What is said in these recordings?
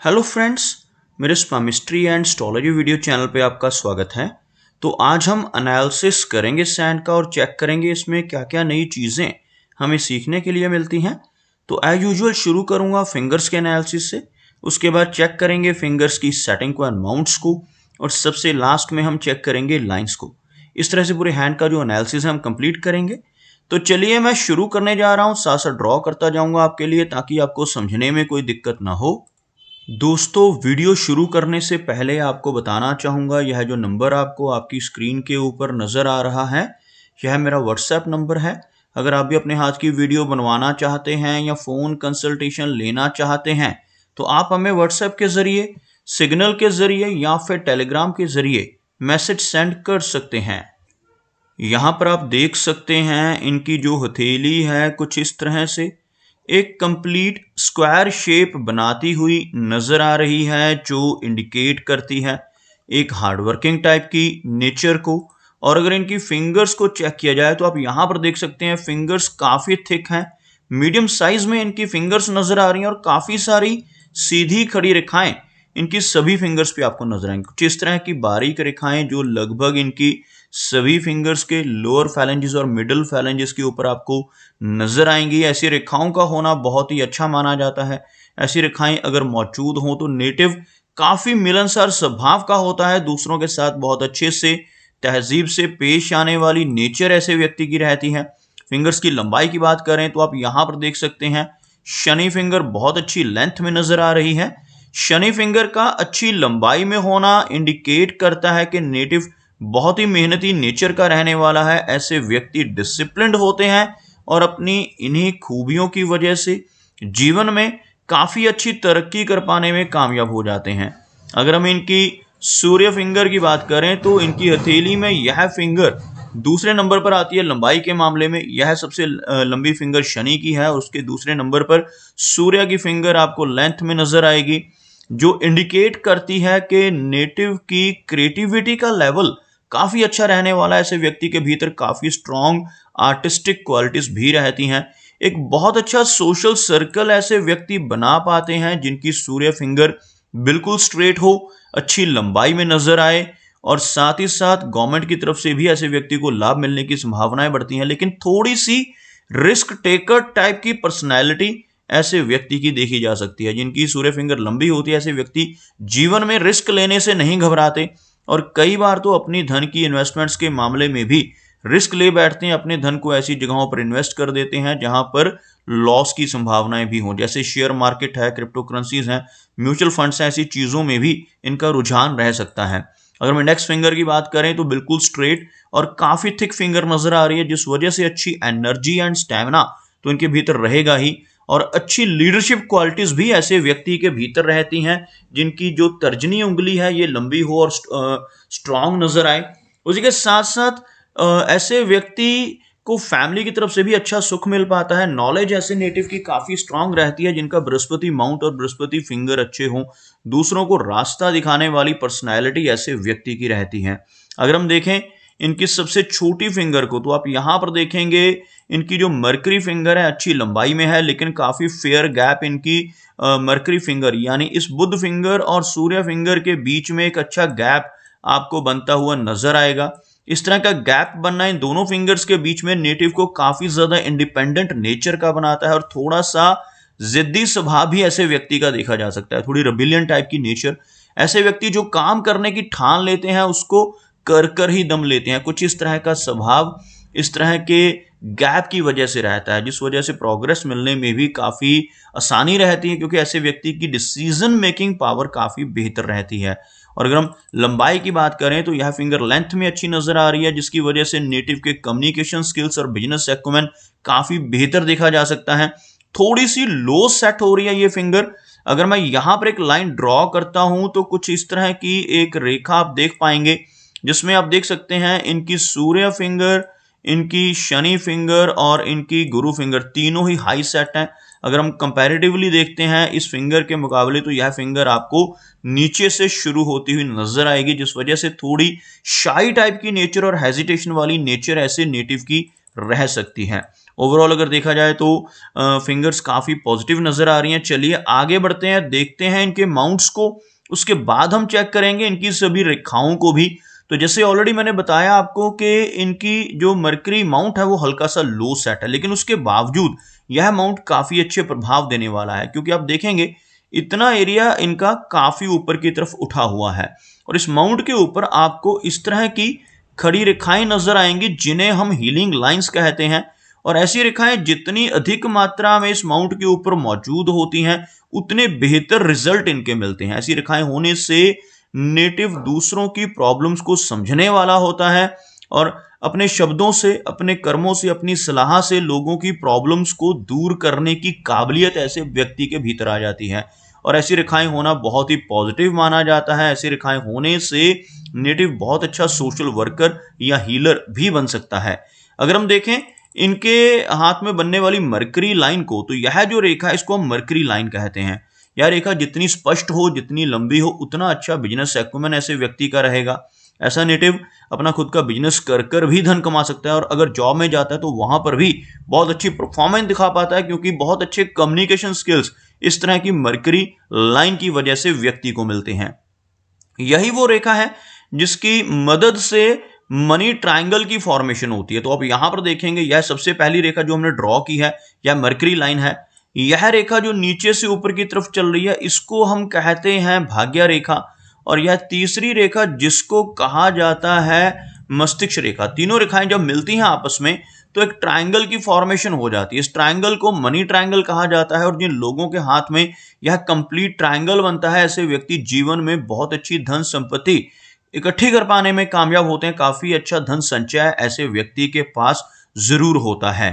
Hello friends, मेरे स्पामिस्ट्री and astrology video channel पे आपका स्वागत है। तो आज हम एनालिसिस करेंगे सैंड का और चेक करेंगे इसमें क्या क्या नई चीज़ें हमें सीखने के लिए मिलती हैं। तो एज यूजुअल शुरू करूंगा फिंगर्स के एनालिसिस से, उसके बाद चेक करेंगे फिंगर्स की सेटिंग को एंड माउंट्स को, और सबसे लास्ट में हम चेक करेंगे लाइंस को। इस तरह से पूरे हैंड का जो एनालिसिस है हम कंप्लीट करेंगे। तो चलिए मैं शुरू करने जा रहा हूँ, साथ साथ ड्रॉ करता जाऊंगा आपके लिए ताकि आपको समझने में कोई दिक्कत ना हो। दोस्तों, वीडियो शुरू करने से पहले आपको बताना चाहूँगा, यह जो नंबर आपको आपकी स्क्रीन के ऊपर नज़र आ रहा है, यह मेरा व्हाट्सएप नंबर है। अगर आप भी अपने हाथ की वीडियो बनवाना चाहते हैं या फ़ोन कंसल्टेशन लेना चाहते हैं तो आप हमें व्हाट्सएप के ज़रिए, सिग्नल के ज़रिए या फिर टेलीग्राम के ज़रिए मैसेज सेंड कर सकते हैं। यहाँ पर आप देख सकते हैं इनकी जो हथेली है कुछ इस तरह से एक कंप्लीट स्क्वायर शेप बनाती हुई नजर आ रही है, जो इंडिकेट करती है एक हार्डवर्किंग टाइप की नेचर को। और अगर इनकी फिंगर्स को चेक किया जाए तो आप यहाँ पर देख सकते हैं फिंगर्स काफ़ी थिक हैं, मीडियम साइज में इनकी फिंगर्स नजर आ रही हैं और काफ़ी सारी सीधी खड़ी रेखाएं इनकी सभी फिंगर्स पे आपको नजर आएंगी। कुछ इस तरह की बारीक रेखाएं जो लगभग इनकी सभी फिंगर्स के लोअर फैलेंजेस और मिडिल फैलेंजेस के ऊपर आपको नजर आएंगी। ऐसी रेखाओं का होना बहुत ही अच्छा माना जाता है। ऐसी रेखाएं अगर मौजूद हों तो नेटिव काफी मिलनसार स्वभाव का होता है, दूसरों के साथ बहुत अच्छे से तहजीब से पेश आने वाली नेचर ऐसे व्यक्ति की रहती है। फिंगर्स की लंबाई की बात करें तो आप यहाँ पर देख सकते हैं शनि फिंगर बहुत अच्छी लेंथ में नजर आ रही है। शनि फिंगर का अच्छी लंबाई में होना इंडिकेट करता है कि नेटिव बहुत ही मेहनती नेचर का रहने वाला है। ऐसे व्यक्ति डिसिप्लिन्ड होते हैं और अपनी इन्हीं खूबियों की वजह से जीवन में काफ़ी अच्छी तरक्की कर पाने में कामयाब हो जाते हैं। अगर हम इनकी सूर्य फिंगर की बात करें तो इनकी हथेली में यह फिंगर दूसरे नंबर पर आती है लंबाई के मामले में। यह सबसे लंबी फिंगर शनि की है और उसके दूसरे नंबर पर सूर्य की फिंगर आपको लेंथ में नजर आएगी, जो इंडिकेट करती है कि नेटिव की क्रिएटिविटी का लेवल काफी अच्छा रहने वाला है। ऐसे व्यक्ति के भीतर काफी स्ट्रॉन्ग आर्टिस्टिक क्वालिटीज भी रहती हैं। एक बहुत अच्छा सोशल सर्कल ऐसे व्यक्ति बना पाते हैं जिनकी सूर्य फिंगर बिल्कुल स्ट्रेट हो, अच्छी लंबाई में नजर आए, और साथ ही साथ गवर्नमेंट की तरफ से भी ऐसे व्यक्ति को लाभ मिलने की संभावनाएं बढ़ती हैं। लेकिन थोड़ी सी रिस्क टेकर टाइप की पर्सनैलिटी ऐसे व्यक्ति की देखी जा सकती है। जिनकी सूर्य फिंगर लंबी होती है, ऐसे व्यक्ति जीवन में रिस्क लेने से नहीं घबराते और कई बार तो अपनी धन की इन्वेस्टमेंट्स के मामले में भी रिस्क ले बैठते हैं। अपने धन को ऐसी जगहों पर इन्वेस्ट कर देते हैं जहां पर लॉस की संभावनाएं भी हों, जैसे शेयर मार्केट है, क्रिप्टो करेंसीज हैं, म्यूचुअल फंड्स हैं। ऐसी चीजों में भी इनका रुझान रह सकता है। अगर हम इंडेक्स फिंगर की बात करें तो बिल्कुल स्ट्रेट और काफी थिक फिंगर नजर आ रही है, जिस वजह से अच्छी एनर्जी एंड स्टैमिना तो इनके भीतर रहेगा ही, और अच्छी लीडरशिप क्वालिटीज भी ऐसे व्यक्ति के भीतर रहती हैं जिनकी जो तर्जनी उंगली है ये लंबी हो और स्ट्रांग नजर आए। उसी के साथ साथ ऐसे व्यक्ति को फैमिली की तरफ से भी अच्छा सुख मिल पाता है। नॉलेज ऐसे नेटिव की काफी स्ट्रांग रहती है जिनका बृहस्पति माउंट और बृहस्पति फिंगर अच्छे हों। दूसरों को रास्ता दिखाने वाली पर्सनैलिटी ऐसे व्यक्ति की रहती है। अगर हम देखें इनकी सबसे छोटी फिंगर को तो आप यहां पर देखेंगे इनकी जो मरकरी फिंगर है अच्छी लंबाई में है, लेकिन काफी फेयर गैप इनकी मरकरी फिंगर यानी इस बुध फिंगर और सूर्य फिंगर के बीच में एक अच्छा गैप आपको बनता हुआ नजर आएगा। इस तरह का गैप बनना इन दोनों फिंगर्स के बीच में नेटिव को काफी ज्यादा इंडिपेंडेंट नेचर का बनाता है और थोड़ा सा जिद्दी स्वभाव भी ऐसे व्यक्ति का देखा जा सकता है, थोड़ी रेबिलियन टाइप की नेचर। ऐसे व्यक्ति जो काम करने की ठान लेते हैं उसको कर कर ही दम लेते हैं। कुछ इस तरह का स्वभाव इस तरह के गैप की वजह से रहता है, जिस वजह से प्रोग्रेस मिलने में भी काफी आसानी रहती है, क्योंकि ऐसे व्यक्ति की डिसीजन मेकिंग पावर काफी बेहतर रहती है। और अगर हम लंबाई की बात करें तो यह फिंगर लेंथ में अच्छी नजर आ रही है, जिसकी वजह से नेटिव के कम्युनिकेशन स्किल्स और बिजनेस एक्यूमेन काफी बेहतर देखा जा सकता है। थोड़ी सी लो सेट हो रही है ये फिंगर। अगर मैं यहां पर एक लाइन ड्रॉ करता हूं तो कुछ इस तरह की एक रेखा आप देख पाएंगे, जिसमें आप देख सकते हैं इनकी सूर्य फिंगर, इनकी शनि फिंगर और इनकी गुरु फिंगर तीनों ही हाई सेट हैं। अगर हम कंपैरेटिवली देखते हैं इस फिंगर के मुकाबले तो यह फिंगर आपको नीचे से शुरू होती हुई नजर आएगी, जिस वजह से थोड़ी शाई टाइप की नेचर और हेजिटेशन वाली नेचर ऐसे नेटिव की रह सकती है। ओवरऑल अगर देखा जाए तो फिंगर्स काफी पॉजिटिव नजर आ रही हैं। चलिए आगे बढ़ते हैं, देखते हैं इनके माउंट्स को, उसके बाद हम चेक करेंगे इनकी सभी रेखाओं को भी। तो जैसे ऑलरेडी मैंने बताया आपको कि इनकी जो मरकरी माउंट है वो हल्का सा लो सेट है, लेकिन उसके बावजूद यह माउंट काफी अच्छे प्रभाव देने वाला है, क्योंकि आप देखेंगे इतना एरिया इनका काफी ऊपर की तरफ उठा हुआ है और इस माउंट के ऊपर आपको इस तरह की खड़ी रेखाएं नजर आएंगी जिन्हें हम हीलिंग लाइंस कहते हैं। और ऐसी रेखाएं जितनी अधिक मात्रा में इस माउंट के ऊपर मौजूद होती हैं उतने बेहतर रिजल्ट इनके मिलते हैं। ऐसी रेखाएं होने से नेटिव दूसरों की प्रॉब्लम्स को समझने वाला होता है और अपने शब्दों से, अपने कर्मों से, अपनी सलाह से लोगों की प्रॉब्लम्स को दूर करने की काबिलियत ऐसे व्यक्ति के भीतर आ जाती है और ऐसी रेखाएं होना बहुत ही पॉजिटिव माना जाता है। ऐसी रेखाएं होने से नेटिव बहुत अच्छा सोशल वर्कर या हीलर भी बन सकता है। अगर हम देखें इनके हाथ में बनने वाली मरकरी लाइन को, तो यह जो रेखा है इसको हम मरकरी लाइन कहते हैं। यह रेखा जितनी स्पष्ट हो, जितनी लंबी हो, उतना अच्छा बिजनेस एक्यूमेन ऐसे व्यक्ति का रहेगा। ऐसा नेटिव अपना खुद का बिजनेस कर कर भी धन कमा सकता है और अगर जॉब में जाता है तो वहां पर भी बहुत अच्छी परफॉर्मेंस दिखा पाता है, क्योंकि बहुत अच्छे कम्युनिकेशन स्किल्स इस तरह की मरकरी लाइन की वजह से व्यक्ति को मिलते हैं। यही वो रेखा है जिसकी मदद से मनी ट्रायंगल की फॉर्मेशन होती है। तो आप यहां पर देखेंगे यह सबसे पहली रेखा जो हमने ड्रॉ की है यह मरकरी लाइन है। यह रेखा जो नीचे से ऊपर की तरफ चल रही है इसको हम कहते हैं भाग्य रेखा, और यह तीसरी रेखा जिसको कहा जाता है मस्तिष्क रेखा। तीनों रेखाएं जब मिलती हैं आपस में तो एक ट्रायंगल की फॉर्मेशन हो जाती है। इस ट्रायंगल को मनी ट्रायंगल कहा जाता है और जिन लोगों के हाथ में यह कंप्लीट ट्रायंगल बनता है ऐसे व्यक्ति जीवन में बहुत अच्छी धन संपत्ति इकट्ठी कर पाने में कामयाब होते हैं। काफी अच्छा धन संचय ऐसे व्यक्ति के पास जरूर होता है।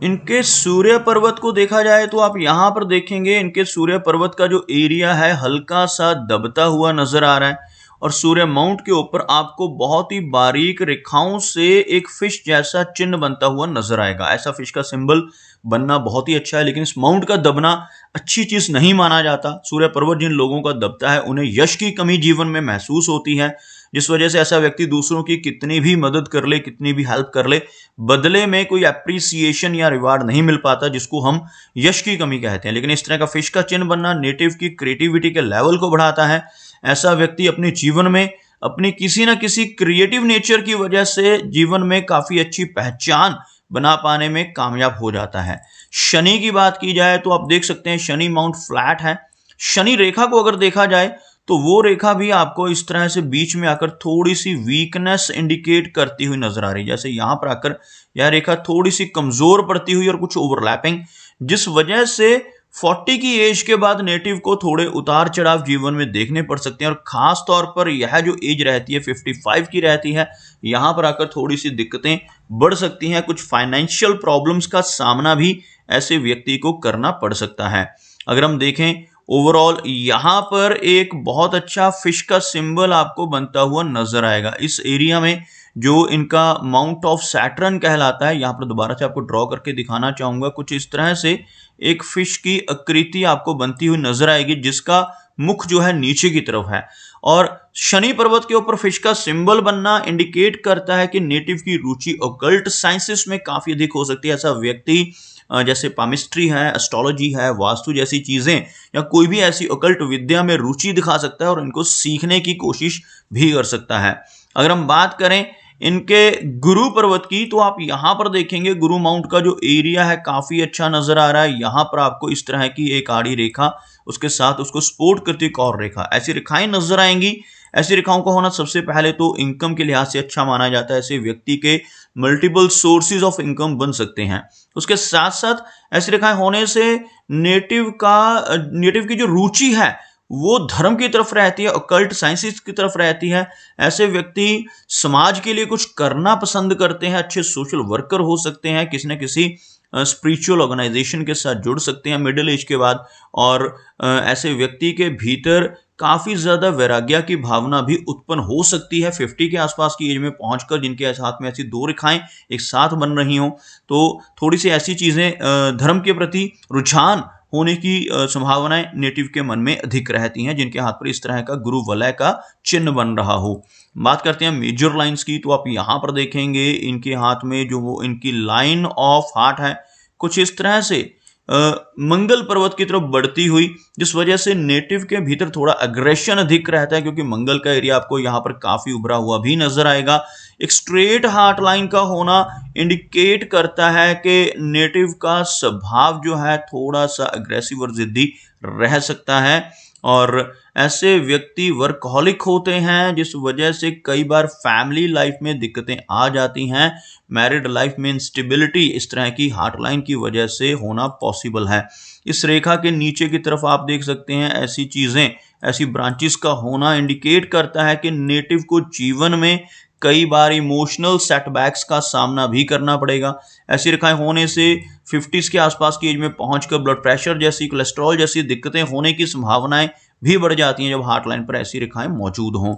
इनके सूर्य पर्वत को देखा जाए तो आप यहां पर देखेंगे इनके सूर्य पर्वत का जो एरिया है हल्का सा दबता हुआ नजर आ रहा है और सूर्य माउंट के ऊपर आपको बहुत ही बारीक रेखाओं से एक फिश जैसा चिन्ह बनता हुआ नजर आएगा। ऐसा फिश का सिंबल बनना बहुत ही अच्छा है, लेकिन इस माउंट का दबना अच्छी चीज नहीं माना जाता। सूर्य पर्वत जिन लोगों का दबता है उन्हें यश की कमी जीवन में महसूस होती है, जिस वजह से ऐसा व्यक्ति दूसरों की कितनी भी मदद कर ले, कितनी भी हेल्प कर ले, बदले में कोई एप्रिसिएशन या रिवार्ड नहीं मिल पाता, जिसको हम यश की कमी कहते हैं। लेकिन इस तरह का फिश का चिन्ह बनना नेटिव की क्रिएटिविटी के लेवल को बढ़ाता है। ऐसा व्यक्ति अपने जीवन में अपनी किसी न किसी क्रिएटिव नेचर की वजह से जीवन में काफी अच्छी पहचान बना पाने में कामयाब हो जाता है। शनि की बात की जाए तो आप देख सकते हैं शनि माउंट फ्लैट है। शनि रेखा को अगर देखा जाए तो वो रेखा भी आपको इस तरह से बीच में आकर थोड़ी सी वीकनेस इंडिकेट करती हुई नजर आ रही है। जैसे यहां पर आकर यह रेखा थोड़ी सी कमजोर पड़ती हुई और कुछ ओवरलैपिंग, जिस वजह से 40 की एज के बाद नेटिव को थोड़े उतार चढ़ाव जीवन में देखने पड़ सकते हैं और खास तौर पर यह जो एज रहती है 55 की रहती है, यहां पर आकर थोड़ी सी दिक्कतें बढ़ सकती हैं। कुछ फाइनेंशियल प्रॉब्लम्स का सामना भी ऐसे व्यक्ति को करना पड़ सकता है। अगर हम देखें ओवरऑल यहां पर एक बहुत अच्छा फिश का सिंबल आपको बनता हुआ नजर आएगा। इस एरिया में जो इनका माउंट ऑफ सैटर्न कहलाता है, यहां पर दोबारा से आपको ड्रॉ करके दिखाना चाहूंगा। कुछ इस तरह से एक फिश की आकृति आपको बनती हुई नजर आएगी जिसका मुख जो है नीचे की तरफ है, और शनि पर्वत के ऊपर फिश का सिंबल बनना इंडिकेट करता है कि नेटिव की रुचि ऑकल्ट साइंसेस में काफी अधिक हो सकती है। ऐसा व्यक्ति जैसे पामिस्ट्री है, एस्ट्रोलॉजी है, वास्तु जैसी चीजें या कोई भी ऐसी ऑकल्ट विद्या में रुचि दिखा सकता है और इनको सीखने की कोशिश भी कर सकता है। अगर हम बात करें इनके गुरु पर्वत की तो आप यहां पर देखेंगे गुरु माउंट का जो एरिया है काफी अच्छा नजर आ रहा है। यहां पर आपको इस तरह की एक आड़ी रेखा, उसके साथ उसको सपोर्ट करती एक और रेखा, ऐसी रेखाएं नजर आएंगी। ऐसी रेखाओं का होना सबसे पहले तो इनकम के लिहाज से अच्छा माना जाता है। ऐसे व्यक्ति के मल्टीपल सोर्सेज ऑफ इनकम बन सकते हैं। उसके साथ साथ ऐसी रेखाएं होने से नेटिव की जो रुचि है वो धर्म की तरफ रहती है, ऑकल्ट साइंसेस की तरफ रहती है। ऐसे व्यक्ति समाज के लिए कुछ करना पसंद करते हैं, अच्छे सोशल वर्कर हो सकते हैं, किसी न किसी स्पिरिचुअल ऑर्गेनाइजेशन के साथ जुड़ सकते हैं मिडिल एज के बाद, और ऐसे व्यक्ति के भीतर काफी ज्यादा वैराग्य की भावना भी उत्पन्न हो सकती है। 50 के आसपास की एज में पहुंचकर जिनके हाथ में ऐसी दो रेखाएं एक साथ बन रही हों तो थोड़ी सी ऐसी चीजें धर्म के प्रति रुझान होने की संभावनाएं नेटिव के मन में अधिक रहती हैं, जिनके हाथ पर इस तरह का गुरु वलय का चिन्ह बन रहा हो। बात करते हैं मेजर लाइंस की, तो आप यहाँ पर देखेंगे इनके हाथ में जो वो इनकी लाइन ऑफ हार्ट है कुछ इस तरह से मंगल पर्वत की तरफ बढ़ती हुई, जिस वजह से नेटिव के भीतर थोड़ा अग्रेशन अधिक रहता है, क्योंकि मंगल का एरिया आपको यहाँ पर काफी उभरा हुआ भी नजर आएगा। एक स्ट्रेट हार्ट लाइन का होना इंडिकेट करता है कि नेटिव का स्वभाव जो है थोड़ा सा अग्रेसिव और जिद्दी रह सकता है, और ऐसे व्यक्ति वर्कहॉलिक होते हैं, जिस वजह से कई बार फैमिली लाइफ में दिक्कतें आ जाती हैं। मैरिड लाइफ में इंस्टेबिलिटी इस तरह की हार्टलाइन की वजह से होना पॉसिबल है। इस रेखा के नीचे की तरफ आप देख सकते हैं ऐसी चीजें, ऐसी ब्रांचेस का होना इंडिकेट करता है कि नेटिव को जीवन में कई बार इमोशनल सेटबैक्स का सामना भी करना पड़ेगा। ऐसी रेखाएं होने से 50s के आसपास की एज में पहुंचकर ब्लड प्रेशर जैसी, कोलेस्ट्रॉल जैसी दिक्कतें होने की संभावनाएं भी बढ़ जाती हैं जब हार्ट लाइन पर ऐसी रेखाएं मौजूद हों।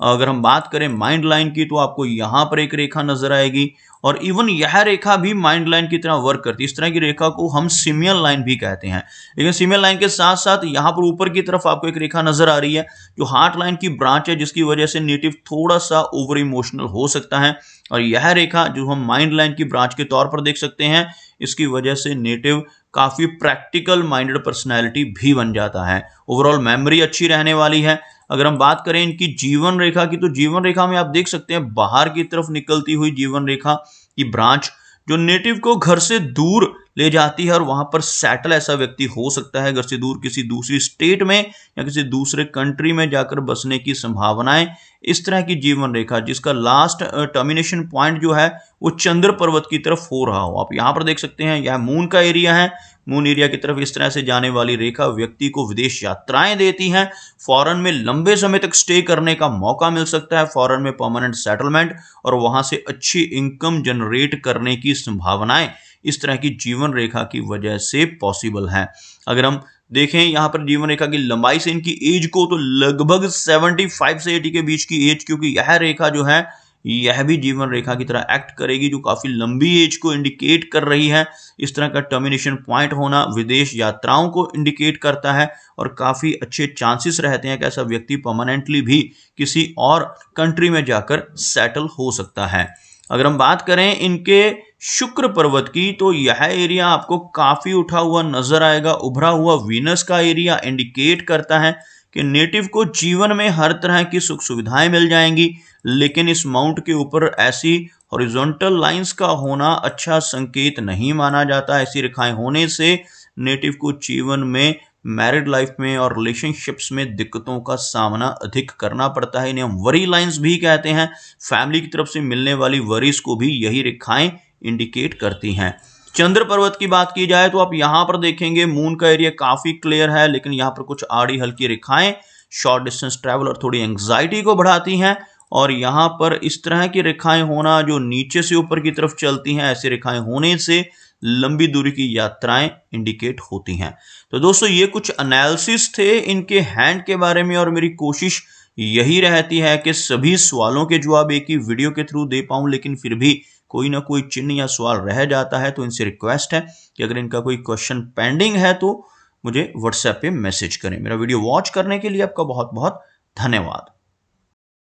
अगर हम बात करें माइंड लाइन की, तो आपको यहां पर एक रेखा नजर आएगी, और इवन यह रेखा भी माइंड लाइन की तरह वर्क करती है। इस तरह की रेखा को हम सिमियल लाइन भी कहते हैं। लेकिन सिमियल लाइन के साथ साथ यहां पर ऊपर की तरफ आपको एक रेखा नजर आ रही है जो हार्ट लाइन की ब्रांच है, जिसकी वजह से नेटिव थोड़ा सा ओवर इमोशनल हो सकता है। और यह रेखा जो हम माइंड लाइन की ब्रांच के तौर पर देख सकते हैं, इसकी वजह से नेटिव काफी प्रैक्टिकल माइंडेड पर्सनैलिटी भी बन जाता है। ओवरऑल मेमोरी अच्छी रहने वाली है। अगर हम बात करें इनकी जीवन रेखा की, तो जीवन रेखा में आप देख सकते हैं बाहर की तरफ निकलती हुई जीवन रेखा की ब्रांच जो नेटिव को घर से दूर ले जाती है, और वहां पर सेटल ऐसा व्यक्ति हो सकता है घर से दूर किसी दूसरी स्टेट में या किसी दूसरे कंट्री में जाकर बसने की संभावनाएं। इस तरह की जीवन रेखा जिसका लास्ट टर्मिनेशन पॉइंट जो है वो चंद्र पर्वत की तरफ हो रहा हो, आप यहां पर देख सकते हैं यह मून का एरिया है। मून एरिया की तरफ इस तरह से जाने वाली रेखा व्यक्ति को विदेश यात्राएं देती हैं, फॉरेन में लंबे समय तक स्टे करने का मौका मिल सकता है, फॉरेन में परमानेंट सेटलमेंट और वहां से अच्छी इनकम जनरेट करने की संभावनाएं इस तरह की जीवन रेखा की वजह से पॉसिबल है। अगर हम देखें यहां पर जीवन रेखा की लंबाई से इनकी एज को, तो लगभग 75 से 80 के बीच की एज, क्योंकि यह रेखा जो है यह भी जीवन रेखा की तरह एक्ट करेगी, जो काफी लंबी एज को इंडिकेट कर रही है। इस तरह का टर्मिनेशन पॉइंट होना विदेश यात्राओं को इंडिकेट करता है, और काफी अच्छे चांसेस रहते हैं कि ऐसा व्यक्ति परमानेंटली भी किसी और कंट्री में जाकर सेटल हो सकता है। अगर हम बात करें इनके शुक्र पर्वत की, तो यह एरिया आपको काफी उठा हुआ नजर आएगा। उभरा हुआ वीनस का एरिया इंडिकेट करता है कि नेटिव को जीवन में हर तरह की सुख सुविधाएं मिल जाएंगी, लेकिन इस माउंट के ऊपर ऐसी हॉरिजॉन्टल लाइंस का होना अच्छा संकेत नहीं माना जाता। ऐसी रेखाएं होने से नेटिव को जीवन में मैरिड लाइफ में और रिलेशनशिप्स में दिक्कतों का सामना अधिक करना पड़ता है। इन्हें हम वरी लाइंस भी कहते हैं। फैमिली की तरफ से मिलने वाली वरीज को भी यही रेखाएं इंडिकेट करती हैं। चंद्र पर्वत की बात की जाए, तो आप यहां पर देखेंगे मून का एरिया काफी क्लियर है, लेकिन यहां पर कुछ आड़ी हल्की रेखाएं शॉर्ट डिस्टेंस ट्रैवल और थोड़ी एंग्जाइटी को बढ़ाती हैं। और यहां पर इस तरह की रेखाएं होना जो नीचे से ऊपर की तरफ चलती हैं, ऐसी रेखाएं होने से लंबी दूरी की यात्राएं इंडिकेट होती हैं। तो दोस्तों ये कुछ एनालिसिस थे इनके हैंड के बारे में, और मेरी कोशिश यही रहती है कि सभी सवालों के जवाब एक ही वीडियो के थ्रू दे पाऊं, लेकिन फिर भी कोई ना कोई चिन्ह या सवाल रह जाता है, तो इनसे रिक्वेस्ट है कि अगर इनका कोई क्वेश्चन पेंडिंग है तो मुझे व्हाट्सएप पे मैसेज करें। मेरा वीडियो वॉच करने के लिए आपका बहुत बहुत धन्यवाद।